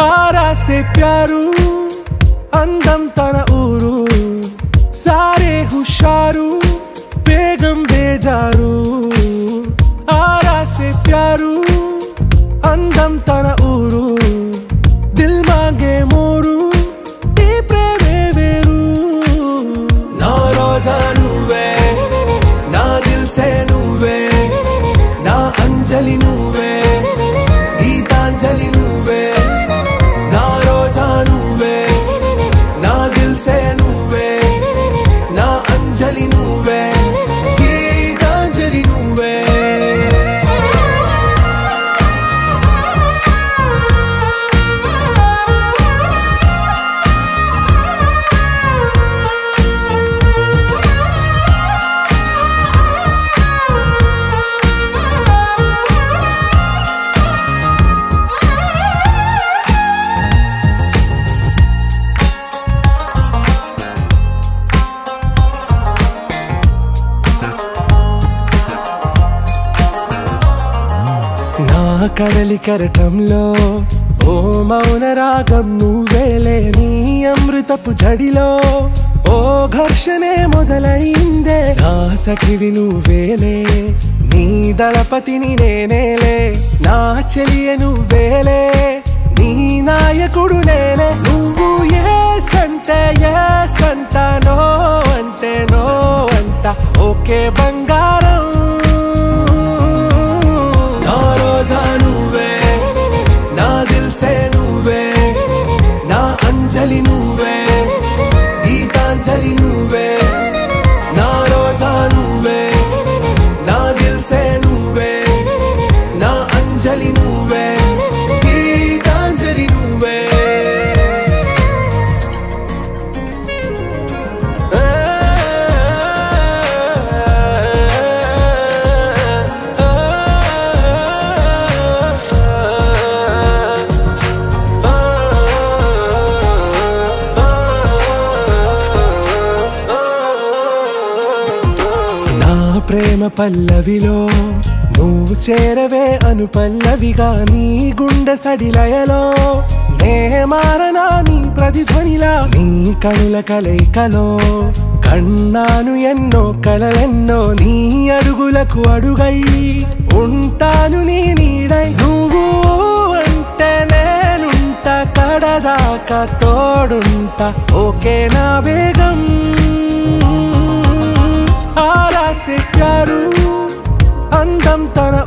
आरा से प्यारू अंदम तना ऊरू सारे हुशारू बेगम बेजारू आरा से प्यारू अंदम तना ऊरू दिल मांगे मोरू ई प्रेमे वेरू ना रोजा नुवे ना दिल से नुवे ना अंजलि नुवे गीतांजलि नुवे ना रोजा नुवे ना दिल से नुवे ना अंजलि नुवे गीतांजलि नुवे కడలి కరటంలో ఓ మౌన రాగం నువ్వేలే నీ అమృతపు జడిలో ఓ ఘర్షణే మొదలైందే నా సఖివి నువ్వేలే నీ దళపతిని నేనేలే నా చెలియ నువ్వేలే నీ నాయకుడు నేనే నువ్వు ఏ సంట నో అంటే నో అంట ఓకే బంగారం नुवे ना दिल से नुवे ना अंजलि नुवे गीतांजलि नुवे ना रोजा नुवे ना दिल से नुवे ना अंजलि नुवे गीतांजलि नुवे ప్రేమ పల్లవిలో నువ్వు చేరవే అను పల్లవిగా నీ గుండె సడిలయలో నే మారనా నీ ప్రతిధ్వనిలా నీ కనుల కలయికలో కన్నాను ఎన్నో కలలెన్నో నీ అడుగులకు అడుగై ఉంటాను నీ నీడై నువ్వు అంటే నేనుంట కడదాకా తోడుంటా ఓకే నా బేగం आरा से प्यारू अंदम तना